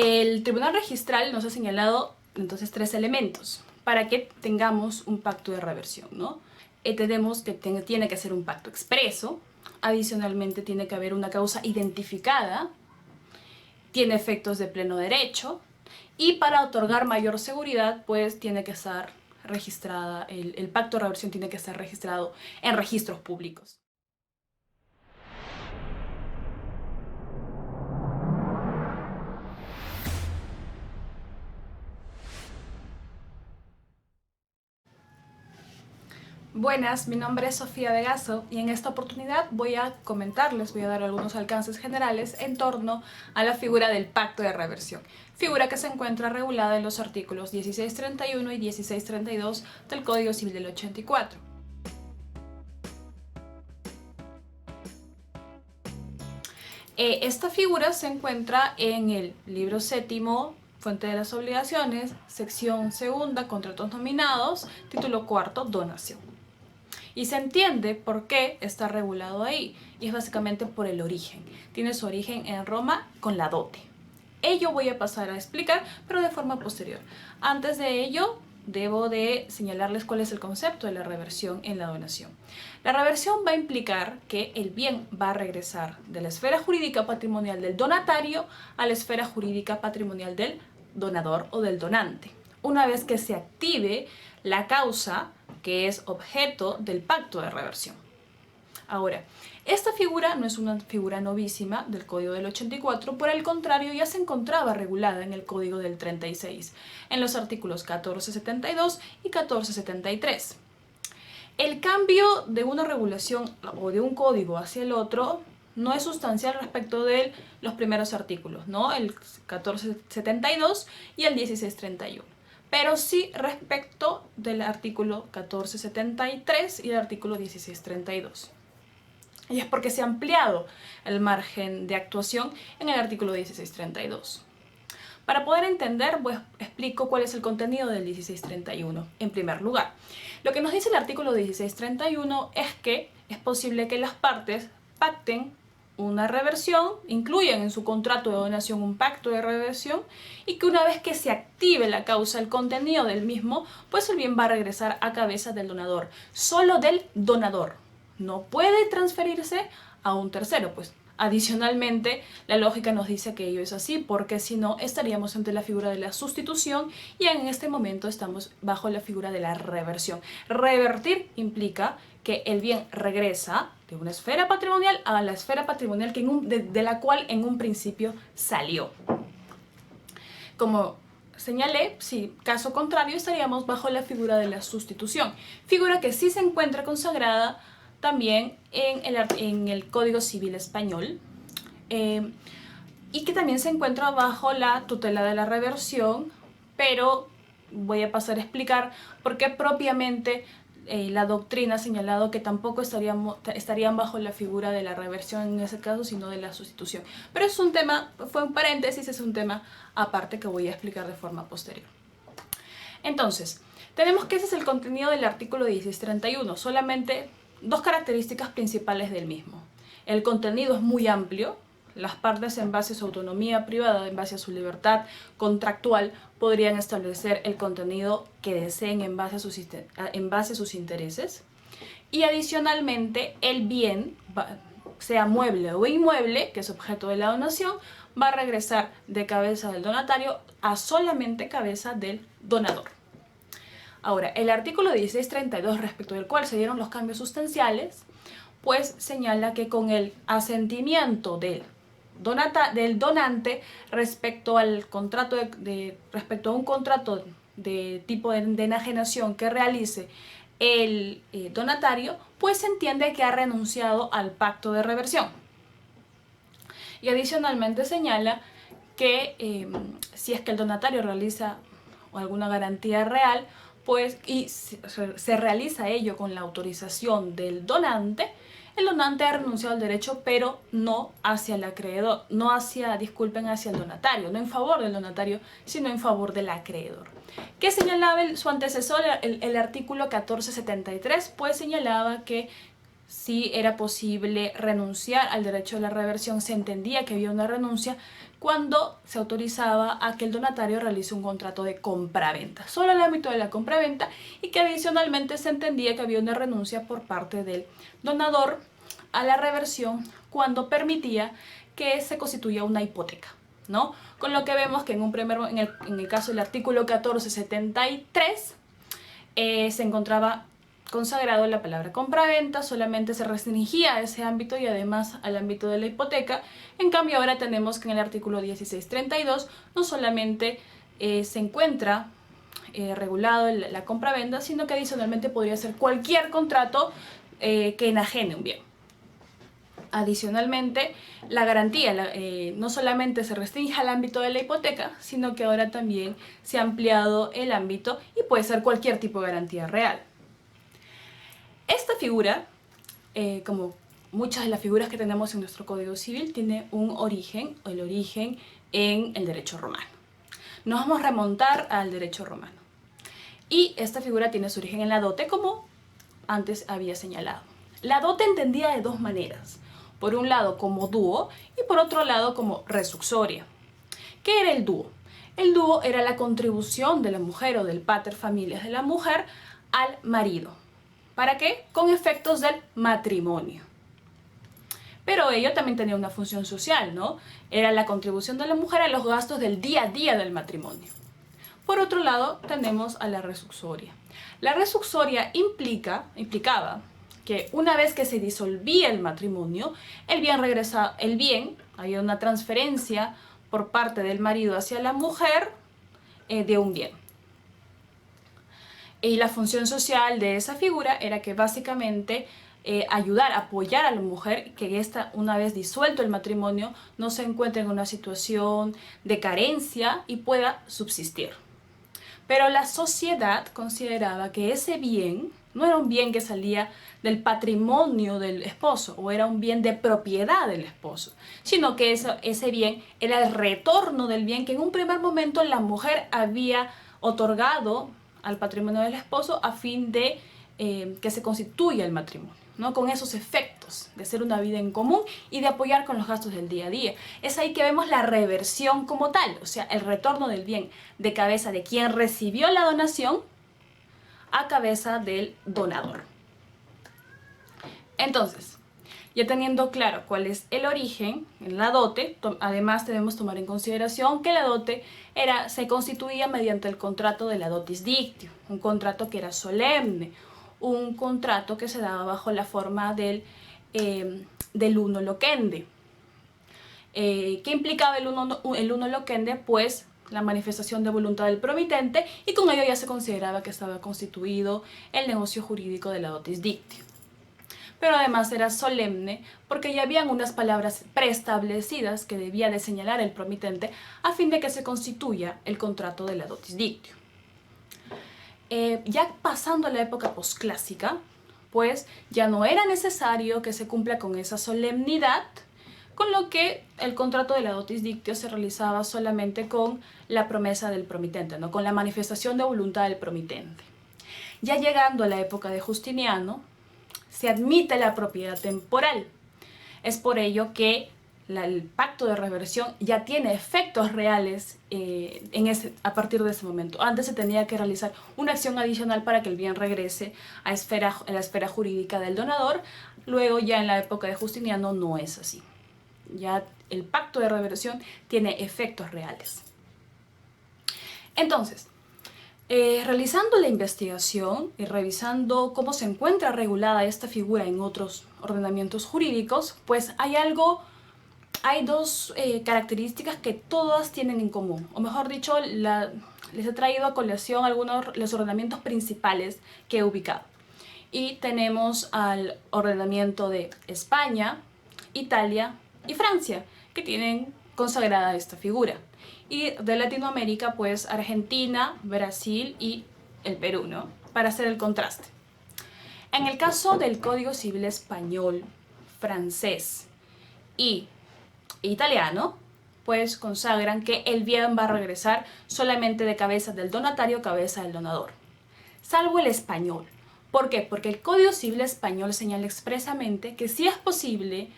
El tribunal registral nos ha señalado entonces 3 elementos para que tengamos un pacto de reversión, ¿no? Tenemos que tiene que ser un pacto expreso, adicionalmente tiene que haber una causa identificada, tiene efectos de pleno derecho, y para otorgar mayor seguridad, pues tiene que estar registrada, el pacto de reversión tiene que estar registrado en registros públicos. Buenas, mi nombre es Sofía de Gasso y en esta oportunidad voy a dar algunos alcances generales en torno a la figura del pacto de reversión, figura que se encuentra regulada en los artículos 1631 y 1632 del Código Civil del 84. Esta figura se encuentra en el libro séptimo, Fuente de las Obligaciones, sección segunda, Contratos Nominados, título cuarto, Donación. Y se entiende por qué está regulado ahí, y es básicamente por el origen. Tiene su origen en Roma con la dote. Ello voy a pasar a explicar, pero de forma posterior. Antes de ello, debo de señalarles cuál es el concepto de la reversión en la donación. La reversión va a implicar que el bien va a regresar de la esfera jurídica patrimonial del donatario a la esfera jurídica patrimonial del donador o del donante, una vez que se active la causa que es objeto del pacto de reversión. Ahora, esta figura no es una figura novísima del Código del 84, por el contrario, ya se encontraba regulada en el Código del 36, en los artículos 1472 y 1473. El cambio de una regulación o de un código hacia el otro no es sustancial respecto de los primeros artículos, ¿no? El 1472 y el 1631. Pero sí respecto del artículo 1473 y el artículo 1632. Y es porque se ha ampliado el margen de actuación en el artículo 1632. Para poder entender, pues explico cuál es el contenido del 1631. En primer lugar, lo que nos dice el artículo 1631 es que es posible que las partes pacten una reversión, incluyan en su contrato de donación un pacto de reversión, y que una vez que se active la causa, el contenido del mismo, pues el bien va a regresar a cabeza del donador, solo del donador. No puede transferirse a un tercero, pues adicionalmente la lógica nos dice que ello es así, porque si no estaríamos ante la figura de la sustitución y en este momento estamos bajo la figura de la reversión. Revertir implica que el bien regresa de una esfera patrimonial a la esfera patrimonial que de la cual en un principio salió. Como señalé, si caso contrario estaríamos bajo la figura de la sustitución, figura que sí se encuentra consagrada también en el Código Civil Español, y que también se encuentra bajo la tutela de la reversión, pero voy a pasar a explicar por qué propiamente la doctrina ha señalado que tampoco estarían bajo la figura de la reversión en ese caso, sino de la sustitución. Pero es un tema, fue un paréntesis, es un tema aparte que voy a explicar de forma posterior. Entonces, tenemos que ese es el contenido del artículo 1631, solamente dos características principales del mismo. El contenido es muy amplio, las partes en base a su autonomía privada, en base a su libertad contractual, podrían establecer el contenido que deseen en base a sus intereses. Y adicionalmente, el bien, sea mueble o inmueble, que es objeto de la donación, va a regresar de cabeza del donatario a solamente cabeza del donador. Ahora, el artículo 1632, respecto del cual se dieron los cambios sustanciales, pues señala que con el asentimiento del donante respecto al contrato respecto a un contrato de tipo de enajenación que realice el donatario, pues se entiende que ha renunciado al pacto de reversión. Y adicionalmente señala que si es que el donatario realiza alguna garantía real, pues, y se realiza ello con la autorización del donante, el donante ha renunciado al derecho, pero no hacia el acreedor, hacia el donatario, no en favor del donatario, sino en favor del acreedor. ¿Qué señalaba su antecesor? El artículo 1473, pues señalaba que si era posible renunciar al derecho de la reversión. Se entendía que había una renuncia cuando se autorizaba a que el donatario realice un contrato de compraventa, solo en el ámbito de la compraventa, y que adicionalmente se entendía que había una renuncia por parte del donador a la reversión cuando permitía que se constituya una hipoteca, ¿no? Con lo que vemos que en el caso del artículo 1473 se encontraba consagrado la palabra compraventa, solamente se restringía a ese ámbito y además al ámbito de la hipoteca. En cambio ahora tenemos que en el artículo 1632 no solamente se encuentra regulado la compraventa, sino que adicionalmente podría ser cualquier contrato que enajene un bien. Adicionalmente, la garantía no solamente se restringe al ámbito de la hipoteca, sino que ahora también se ha ampliado el ámbito y puede ser cualquier tipo de garantía real. Esta figura, como muchas de las figuras que tenemos en nuestro Código Civil, tiene un origen, o el origen en el derecho romano. Nos vamos a remontar al derecho romano. Y esta figura tiene su origen en la dote, como antes había señalado. La dote entendida de dos maneras. Por un lado como dúo y por otro lado como resucsoria. ¿Qué era el dúo? El dúo era la contribución de la mujer o del pater familias de la mujer al marido. ¿Para qué? Con efectos del matrimonio. Pero ello también tenía una función social, ¿no? Era la contribución de la mujer a los gastos del día a día del matrimonio. Por otro lado, tenemos a la resucsoria. La resucsoria implicaba que una vez que se disolvía el matrimonio, el bien, había una transferencia por parte del marido hacia la mujer de un bien. Y la función social de esa figura era que básicamente ayudar, apoyar a la mujer, que ésta, una vez disuelto el matrimonio, no se encuentre en una situación de carencia y pueda subsistir. Pero la sociedad consideraba que ese bien no era un bien que salía del patrimonio del esposo o era un bien de propiedad del esposo, sino que ese bien era el retorno del bien que en un primer momento la mujer había otorgado al patrimonio del esposo a fin de que se constituya el matrimonio, ¿no? Con esos efectos de hacer una vida en común y de apoyar con los gastos del día a día. Es ahí que vemos la reversión como tal, o sea, el retorno del bien de cabeza de quien recibió la donación a cabeza del donador. Entonces, ya teniendo claro cuál es el origen en la dote, además debemos tomar en consideración que la dote se constituía mediante el contrato de la dotis dictio, un contrato que era solemne, un contrato que se daba bajo la forma del uno loquende. ¿Qué implicaba el uno loquende? Pues la manifestación de voluntad del promitente, y con ello ya se consideraba que estaba constituido el negocio jurídico de la dotis dictio. Pero además era solemne porque ya habían unas palabras preestablecidas que debía de señalar el promitente a fin de que se constituya el contrato de la dotis dictio. Ya pasando a la época posclásica, pues ya no era necesario que se cumpla con esa solemnidad, con lo que el contrato de la dotis dictio se realizaba solamente con la promesa del promitente, ¿no? Con la manifestación de voluntad del promitente. Ya llegando a la época de Justiniano, se admite la propiedad temporal. Es por ello que el pacto de reversión ya tiene efectos reales a partir de ese momento. Antes se tenía que realizar una acción adicional para que el bien regrese a la esfera jurídica del donador. Luego ya en la época de Justiniano no es así. Ya el pacto de reversión tiene efectos reales. Entonces, realizando la investigación y revisando cómo se encuentra regulada esta figura en otros ordenamientos jurídicos, pues hay dos características que todas tienen en común, o mejor dicho, les he traído a colación algunos los ordenamientos principales que he ubicado. Y tenemos al ordenamiento de España, Italia y Francia, que tienen consagrada esta figura. Y de Latinoamérica, pues Argentina, Brasil y el Perú, ¿no? Para hacer el contraste. En el caso del Código Civil español, francés y italiano, pues consagran que el bien va a regresar solamente de cabeza del donatario a cabeza del donador. Salvo el español, ¿Por qué? Porque el Código Civil español señala expresamente que sí es posible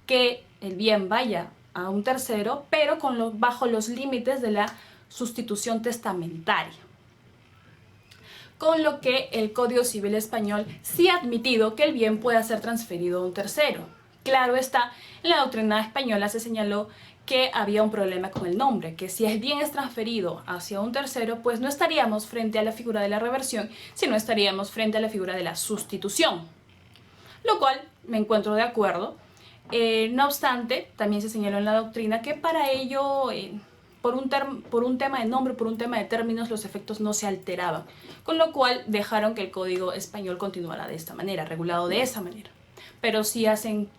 que el bien vaya a un tercero, pero bajo los límites de la sustitución testamentaria. Con lo que el Código Civil español sí ha admitido que el bien pueda ser transferido a un tercero. Claro está, en la doctrina española se señaló que había un problema con el nombre, que si el bien es transferido hacia un tercero, pues no estaríamos frente a la figura de la reversión, sino estaríamos frente a la figura de la sustitución. Lo cual me encuentro de acuerdo. No obstante, también se señaló en la doctrina que para ello, por un tema de nombre, por un tema de términos, los efectos no se alteraban, con lo cual dejaron que el Código español continuara de esta manera, regulado de esa manera. Pero sí hacen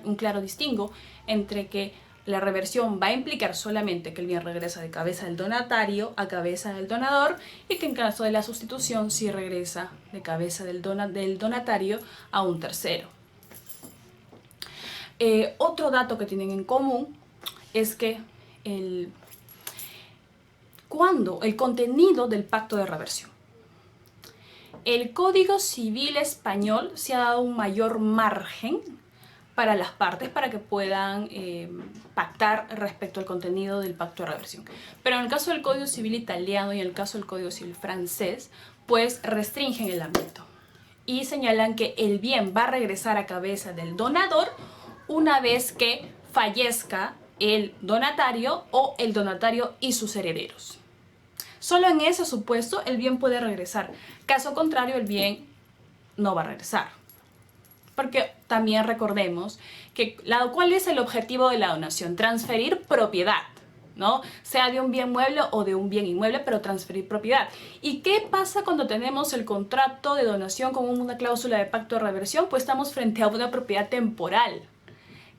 un claro distingo entre que la reversión va a implicar solamente que el bien regresa de cabeza del donatario a cabeza del donador y que en caso de la sustitución sí regresa de cabeza del donatario a un tercero. Otro dato que tienen en común es que el contenido del pacto de reversión. El Código Civil español se ha dado un mayor margen para las partes para que puedan pactar respecto al contenido del pacto de reversión. Pero en el caso del Código Civil italiano y en el caso del Código Civil francés, pues restringen el ámbito y señalan que el bien va a regresar a cabeza del donador una vez que fallezca el donatario o el donatario y sus herederos. Solo en ese supuesto el bien puede regresar. Caso contrario, el bien no va a regresar. Porque también recordemos que ¿cuál es el objetivo de la donación? Transferir propiedad, ¿no? Sea de un bien mueble o de un bien inmueble, pero transferir propiedad. ¿Y qué pasa cuando tenemos el contrato de donación con una cláusula de pacto de reversión? Pues estamos frente a una propiedad temporal,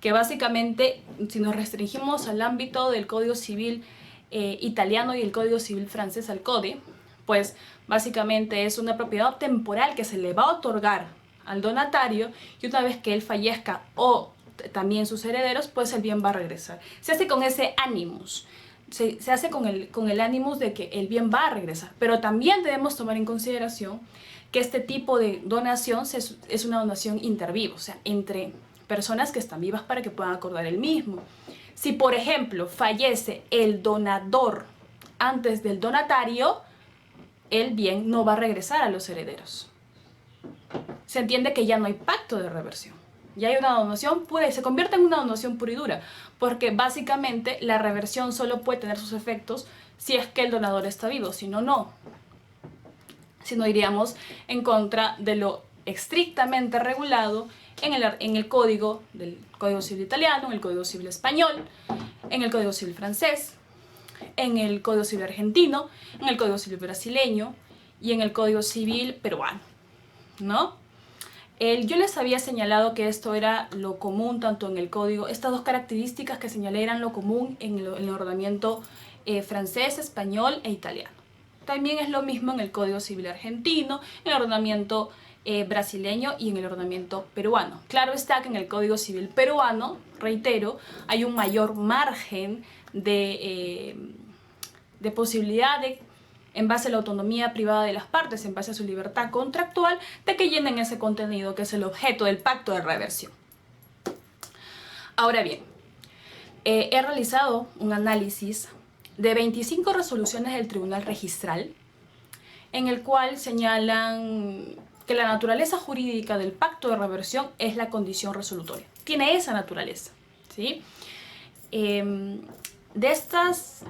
que básicamente, si nos restringimos al ámbito del Código Civil italiano y el Código Civil francés, al CODE, pues básicamente es una propiedad temporal que se le va a otorgar al donatario y una vez que él fallezca o también sus herederos, pues el bien va a regresar. Se hace con ese ánimos, se hace con el ánimos de que el bien va a regresar, pero también debemos tomar en consideración que este tipo de donación es una donación interviva, o sea, entre personas que están vivas para que puedan acordar el mismo. Si, por ejemplo, fallece el donador antes del donatario, el bien no va a regresar a los herederos. Se entiende que ya no hay pacto de reversión. Ya hay una donación pura y se convierte en una donación pura y dura, porque básicamente la reversión solo puede tener sus efectos si es que el donador está vivo, si no, no. Si no, iríamos en contra de lo estrictamente regulado en el código del Código Civil italiano, en el Código Civil español, en el Código Civil francés, en el Código Civil argentino, en el Código Civil brasileño y en el Código Civil peruano, ¿no? Yo les había señalado que esto era lo común tanto en el código, estas dos características que señalé eran lo común en el ordenamiento francés, español e italiano. También es lo mismo en el Código Civil argentino, en el ordenamiento brasileño y en el ordenamiento peruano. Claro está que en el Código Civil peruano, reitero, hay un mayor margen de posibilidad de, en base a la autonomía privada de las partes, en base a su libertad contractual, de que llenen ese contenido que es el objeto del pacto de reversión. Ahora bien, he realizado un análisis de 25 resoluciones del Tribunal Registral, en el cual señalan que la naturaleza jurídica del pacto de reversión es la condición resolutoria. Tiene esa naturaleza, ¿sí? De estas,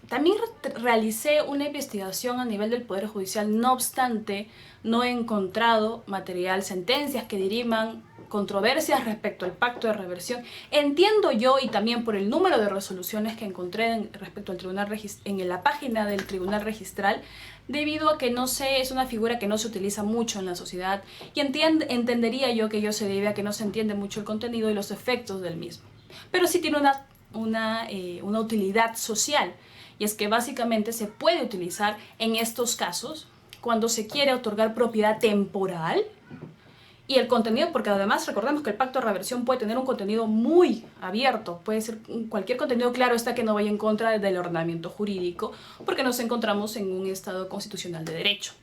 también realicé una investigación a nivel del Poder Judicial, no obstante, no he encontrado material, sentencias que diriman controversias respecto al pacto de reversión. Entiendo yo, y también por el número de resoluciones que encontré respecto al tribunal en la página del Tribunal Registral, debido a que no sé, es una figura que no se utiliza mucho en la sociedad y entendería yo que ello se debe a que no se entiende mucho el contenido y los efectos del mismo. Pero sí tiene una utilidad social, y es que básicamente se puede utilizar en estos casos cuando se quiere otorgar propiedad temporal y el contenido, porque además recordemos que el pacto de reversión puede tener un contenido muy abierto, puede ser cualquier contenido, claro está, que no vaya en contra del ordenamiento jurídico, porque nos encontramos en un estado constitucional de derecho.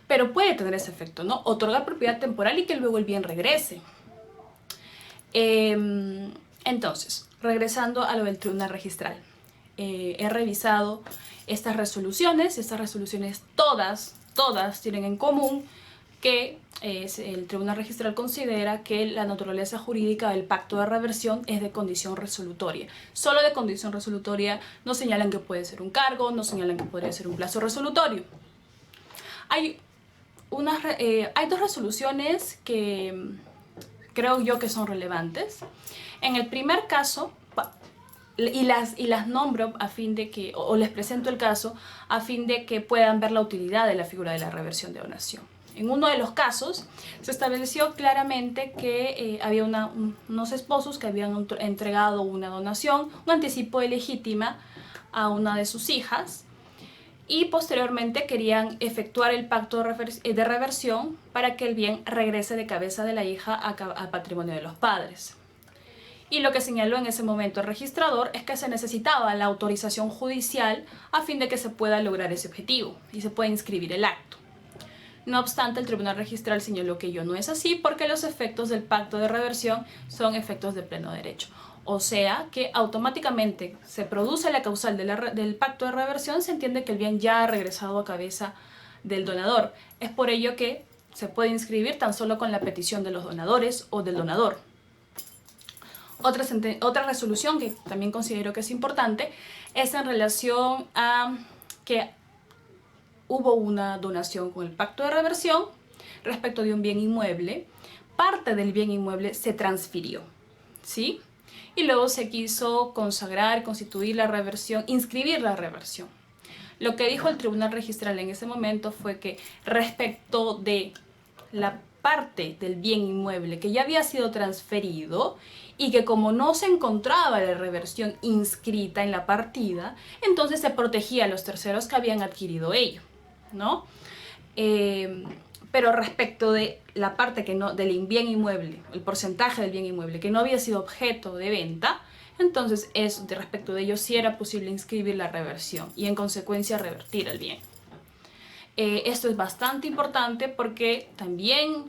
pero puede tener ese efecto, ¿no? Otorgar propiedad temporal y que luego el bien regrese. Entonces, regresando a lo del tribunal registral. He revisado estas resoluciones todas tienen en común que el tribunal registral considera que la naturaleza jurídica del pacto de reversión es de condición resolutoria. Solo de condición resolutoria, no señalan que puede ser un cargo, no señalan que podría ser un plazo resolutorio. Hay dos resoluciones que creo yo que son relevantes. En el primer caso, y las nombro a fin de que, o les presento el caso, a fin de que puedan ver la utilidad de la figura de la reversión de donación. En uno de los casos se estableció claramente que había unos esposos que habían entregado una donación, un anticipo de legítima a una de sus hijas, y posteriormente querían efectuar el pacto de reversión para que el bien regrese de cabeza de la hija al patrimonio de los padres. Y lo que señaló en ese momento el registrador es que se necesitaba la autorización judicial a fin de que se pueda lograr ese objetivo y se pueda inscribir el acto. No obstante, el tribunal registral señaló que ello no es así porque los efectos del pacto de reversión son efectos de pleno derecho. O sea que automáticamente se produce la causal del pacto de reversión, se entiende que el bien ya ha regresado a cabeza del donador. Es por ello que se puede inscribir tan solo con la petición de los donadores o del donador. Otra resolución que también considero que es importante es en relación a que hubo una donación con el pacto de reversión respecto de un bien inmueble. Parte del bien inmueble se transfirió, ¿sí? Y luego se quiso consagrar, constituir la reversión, inscribir la reversión. Lo que dijo el tribunal registral en ese momento fue que respecto de la parte del bien inmueble que ya había sido transferido y que como no se encontraba la reversión inscrita en la partida, entonces se protegía a los terceros que habían adquirido ello, ¿no? Pero respecto de la parte que no, del bien inmueble, el porcentaje del bien inmueble que no había sido objeto de venta, entonces respecto de ello sí era posible inscribir la reversión y en consecuencia revertir el bien. Esto es bastante importante porque también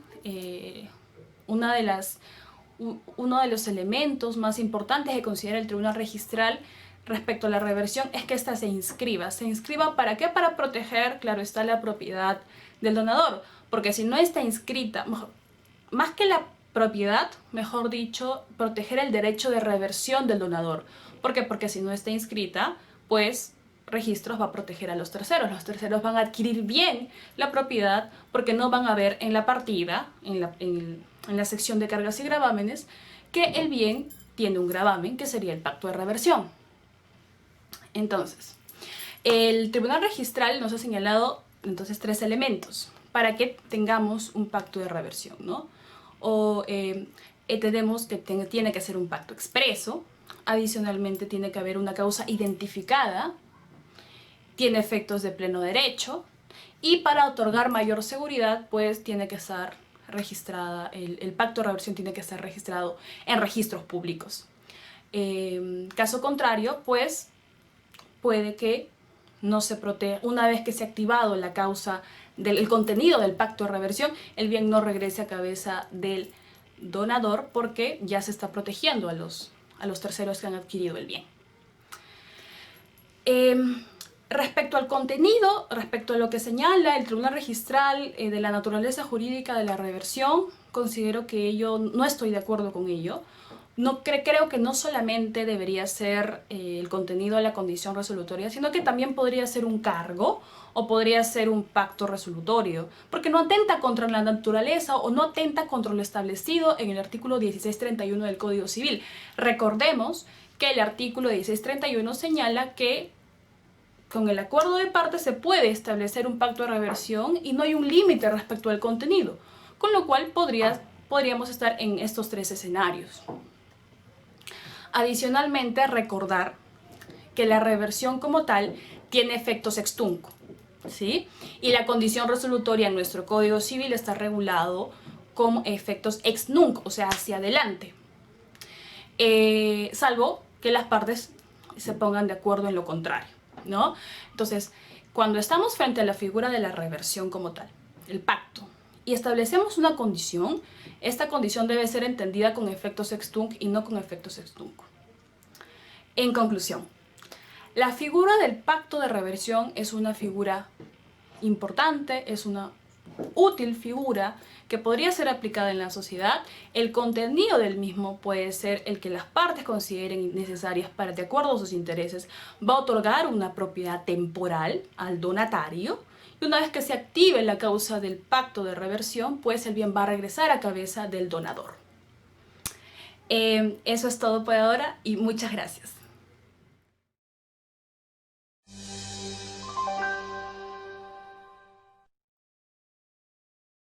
uno de los elementos más importantes que considera el tribunal registral respecto a la reversión es que ésta se inscriba. ¿Se inscriba para qué? Para proteger, claro está, la propiedad del donador. Porque si no está inscrita, más que la propiedad, mejor dicho, proteger el derecho de reversión del donador. ¿Por qué? Porque si no está inscrita, pues registros va a proteger a los terceros. Los terceros van a adquirir bien la propiedad porque no van a ver en la partida, en la sección de cargas y gravámenes, que el bien tiene un gravamen que sería el pacto de reversión. Entonces, el tribunal registral nos ha señalado entonces 3 elementos para que tengamos un pacto de reversión, ¿no? Tenemos que tiene que ser un pacto expreso, adicionalmente tiene que haber una causa identificada, tiene efectos de pleno derecho y para otorgar mayor seguridad pues tiene que estar registrada, el pacto de reversión tiene que estar registrado en registros públicos. Caso contrario, pues puede que no se proteja, una vez que se ha activado la causa del contenido del pacto de reversión, el bien no regrese a cabeza del donador porque ya se está protegiendo a los terceros que han adquirido el bien. Respecto al contenido, respecto a lo que señala el tribunal registral de la naturaleza jurídica de la reversión, considero que no estoy de acuerdo con ello. Creo que no solamente debería ser el contenido de la condición resolutoria, sino que también podría ser un cargo o podría ser un pacto resolutorio, porque no atenta contra la naturaleza o no atenta contra lo establecido en el artículo 1631 del Código Civil. Recordemos que el artículo 1631 señala que con el acuerdo de partes se puede establecer un pacto de reversión y no hay un límite respecto al contenido, con lo cual podríamos estar en estos 3 escenarios. Adicionalmente, recordar que la reversión como tal tiene efectos ex tunc, ¿sí? Y la condición resolutoria en nuestro Código Civil está regulado con efectos ex nunc, o sea, hacia adelante, salvo que las partes se pongan de acuerdo en lo contrario, ¿no? Entonces, cuando estamos frente a la figura de la reversión como tal, el pacto, y establecemos una condición, esta condición debe ser entendida con efecto sextunc y no con efecto sextunc. En conclusión, la figura del pacto de reversión es una figura importante, es una útil figura que podría ser aplicada en la sociedad. El contenido del mismo puede ser el que las partes consideren necesarias para, de acuerdo a sus intereses, va a otorgar una propiedad temporal al donatario, y una vez que se active la causa del pacto de reversión, pues el bien va a regresar a cabeza del donador. Eso es todo por ahora y muchas gracias.